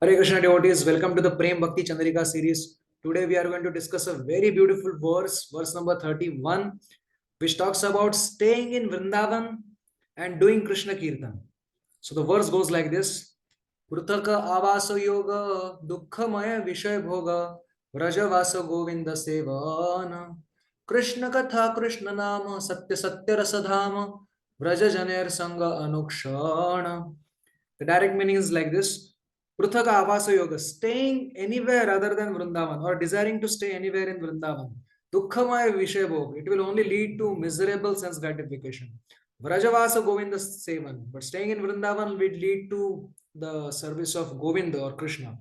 Hare Krishna devotees, welcome to the Prem Bhakti Chandrika series. Today we are going to discuss a very beautiful verse number 31, which talks about staying in Vrindavan and doing Krishna Kirtan. So the verse goes like this: Prutaka avasa yoga dukkhamaya vishay bhoga vrajavasa govinda sevana Krishna katha Krishna nama satya satya rasadhama vraja janer sanga anukshana. The direct meaning is like this: Pruthaka Avasa Yoga, staying anywhere other than Vrindavan or desiring to stay anywhere in Vrindavan. Dukkhamaya Vishayabhog, it will only lead to miserable sense gratification. Vrajavasa Govinda Sevan, but staying in Vrindavan will lead to the service of Govinda or Krishna.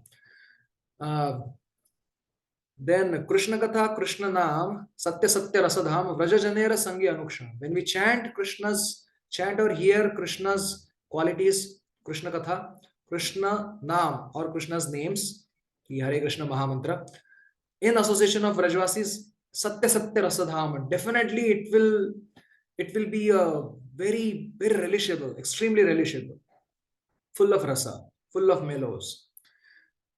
Then Krishna Katha, Krishna Nam, Satya Satya Rasadham, Vraja Janera Sangi Anuksha. When we chant or hear Krishna's qualities, Krishna Katha, Krishna Nam or Krishna's names, Hare Krishna Mahamantra, in association of Vrajavasis, Satya Satya Rasadham, definitely it will be a very relishable, extremely relishable, full of rasa, full of mellows.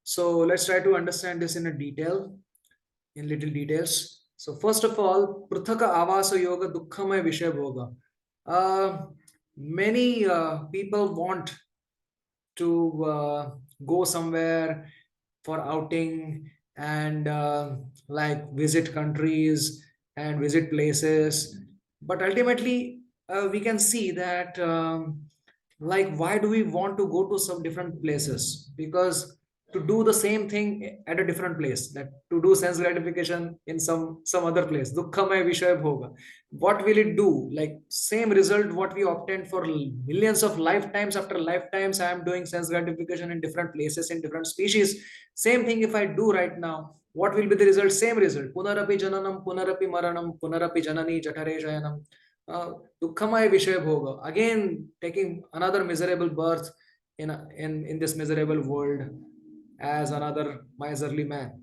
So let's try to understand this in little details. So first of all, Pruthaka Avasa Yoga Dukkhamaya Vishaya Bhoga. Many people want to go somewhere for outing and like visit countries and visit places, but ultimately we can see that like why do we want to go to some different places? Because to do the same thing at a different place, that to do sense gratification in some other place, dukkhamay vishaya bhoga, what will it do? Like same result what we obtained for millions of lifetimes after lifetimes, I am doing sense gratification in different places in different species. Same thing if I do right now, what will be the result? Same result: punarapi jananam punarapi maranam punarapi janani jatare jayanam. Dukkhamaya vishaya bhoga, again taking another miserable birth in this miserable world as another miserly man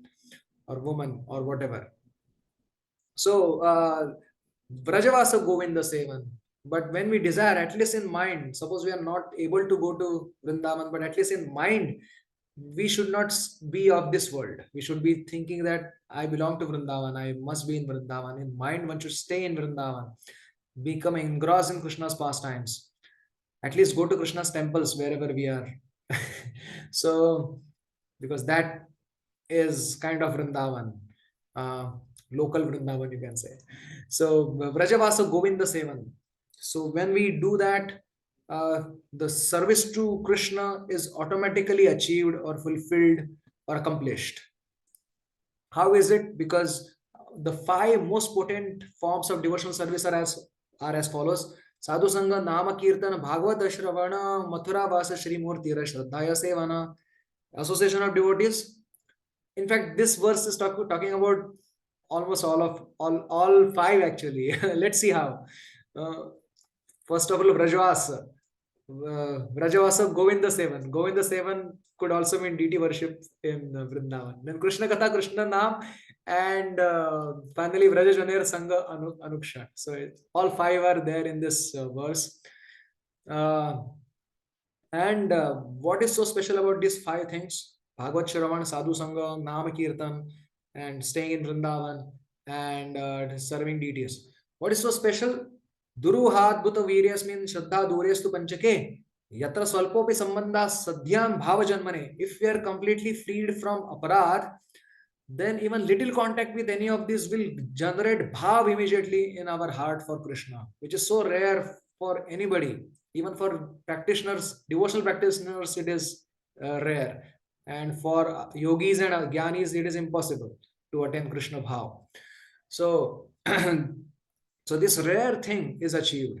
or woman or whatever. So, Vrajavasa Govinda Sevan. But when we desire, at least in mind, suppose we are not able to go to Vrindavan, but at least in mind, we should not be of this world. We should be thinking that I belong to Vrindavan, I must be in Vrindavan. In mind, one should stay in Vrindavan, become engrossed in Krishna's pastimes. At least go to Krishna's temples wherever we are. So, because that is kind of Vrindavan, local Vrindavan, you can say. So, Vrajavasa Govinda Sevan. So, when we do that, the service to Krishna is automatically achieved or fulfilled or accomplished. How is it? Because the five most potent forms of devotional service are as follows: Sadhu Sangha, Nama Kirtana, Bhagavad Shravana, Mathura Vasa Shri Murti, Shraddhaya Sevana, association of devotees. In fact, this verse is talking about almost all five actually. Let's see how. Uh, First of all, Vrajavasa. Vrajavasa Govinda Sevan. Govinda Sevan could also mean deity worship in Vrindavan. Then Krishna Katha, Krishna Nam, and finally Vraja Janer Sangha Anuksha. So all five are there in this verse. Uh, and what is so special about these five things? Bhagavad Shravan, Sadhu Sangha, Nama Kirtan, and staying in Vrindavan and serving deities. What is so special? Duruhadbhuta Viryasmin Shraddha Durestu Panchake. Yatra Swalpopi Sambandha Sadhyam Bhava Janmane. If we are completely freed from aparad, then even little contact with any of these will generate bhav immediately in our heart for Krishna, which is so rare for anybody. Even for practitioners, devotional practitioners, it is rare. And for yogis and jnanis, it is impossible to attain Krishna bhav. So, so this rare thing is achieved.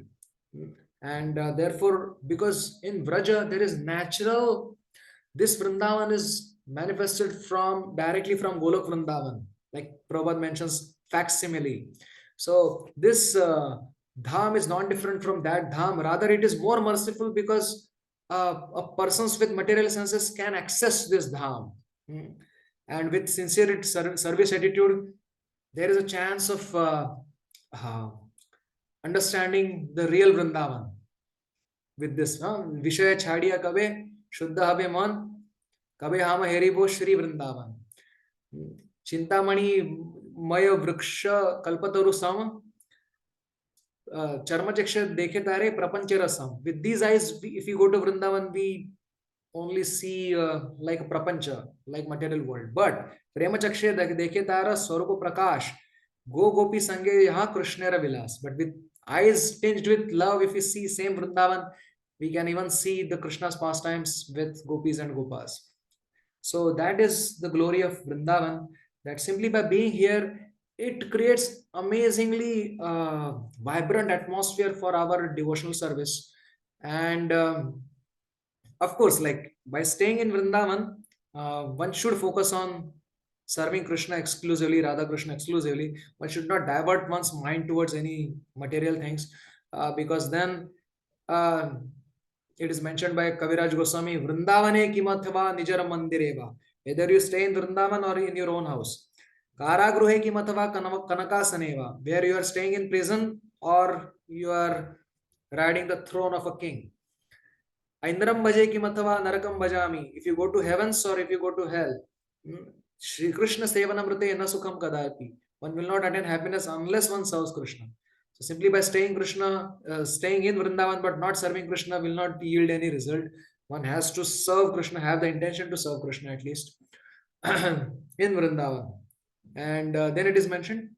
And therefore, because in Vraja, there is natural, this Vrindavan is manifested from directly from Golok Vrindavan, like Prabhupada mentions facsimile. So this dham is not different from that dham. Rather, it is more merciful because a persons with material senses can access this dham. And with sincere service attitude, there is a chance of uh, understanding the real Vrindavan with this. Vishaya chhadiya kabe, shuddha habe man, कबे हम हेरिबो श्री वृंदावन, चिंतामणि मय वृक्ष कल्पतरु सम, चर्मचक्ष देखे तारे प्रपंच रसम. With these eyes, if you go to Vrindavan, we only see like prapancha, like material world. But prema chakshe dekhe tara swarup prakash, go gopi sange yaha krishnera vilas. But with eyes tinged with love, if we see same Vrindavan, we can even see the Krishna's pastimes with gopis and gopas. So that is the glory of Vrindavan. That simply by being here, it creates amazingly vibrant atmosphere for our devotional service. And of course, like by staying in Vrindavan, one should focus on serving Krishna exclusively, Radha Krishna exclusively. One should not divert one's mind towards any material things, because then uh, it is mentioned by Kaviraj Goswami, Vrindavane kimathva nijara mandireva. Whether you stay in Vrindavan or in your own house. Karagruhe kimathva kanakasaneva. Where you are staying in prison or you are riding the throne of a king. Indram bhaje ki matava narakam bhajami. If you go to heavens or if you go to hell, Shri Krishna sevanamrite na sukham kadapi. One will not attain happiness unless one serves Krishna. So simply by staying in Vrindavan but not serving Krishna will not yield any result. One has to serve Krishna, have the intention to serve Krishna at least in Vrindavan. And then it is mentioned,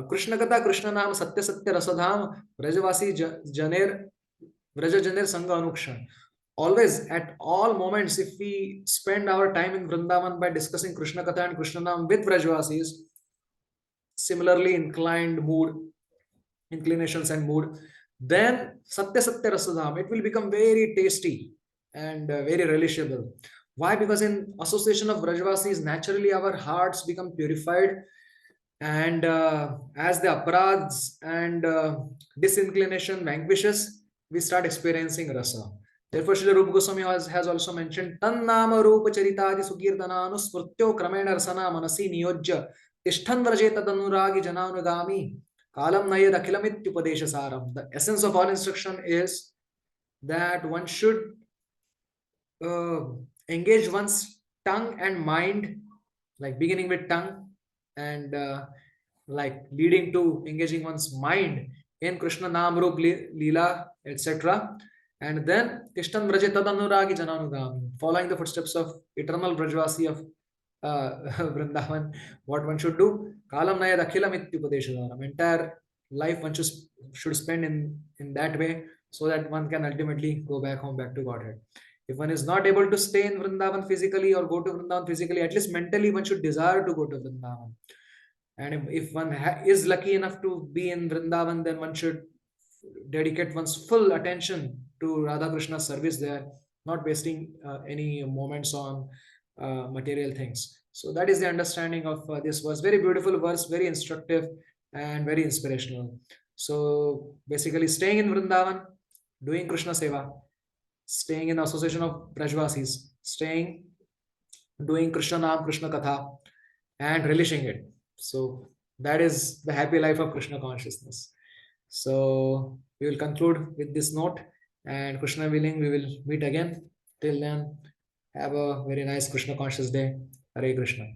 Krishna Katha Krishna Naam Satya Satya Rasadham Vrajavasi Janer Vraja Janer Sangha Anukshan. Always, at all moments, if we spend our time in Vrindavan by discussing Krishna Katha and Krishna Naam with Vrajavasis, similarly inclinations and mood, then Satya Satya Rasadham, it will become very tasty and very relishable. Why? Because in association of Vrajavasis, naturally our hearts become purified, and as the aparads and disinclination vanquishes, we start experiencing rasa. Therefore, Srila Rupa Goswami has also mentioned, Tan nama rupa charitadi sukirtananu smrtyo kramena rasana manasi niyojya tishthan vrajeta tanuragi jananugami kalam nayad akilamityupadesha saram. The essence of all instruction is that one should uh, engage one's tongue and mind, like beginning with tongue and like leading to engaging one's mind in Krishna Nam Rup Leela, etc. And then Krishnan Vraje Tadanuragi Jananugami, following the footsteps of eternal Vrajvasi of Vrindavan, what one should do. Kalam Nayad Akhilam Ityupadeshadaram. Entire life one should spend in that way, so that one can ultimately go back home, back to Godhead. If one is not able to stay in Vrindavan physically or go to Vrindavan physically, at least mentally one should desire to go to Vrindavan. And if one is lucky enough to be in Vrindavan, then one should dedicate one's full attention to Radha Krishna's service there, not wasting any moments on material things. So that is the understanding of this verse. Very beautiful verse, very instructive and very inspirational. So basically, staying in Vrindavan, doing Krishna Seva, staying in association of Vrajavasis, doing Krishna Naam, Krishna Katha, and relishing it. So that is the happy life of Krishna consciousness. So we will conclude with this note, and Krishna willing, we will meet again. Till then, have a very nice Krishna conscious day. Hare Krishna.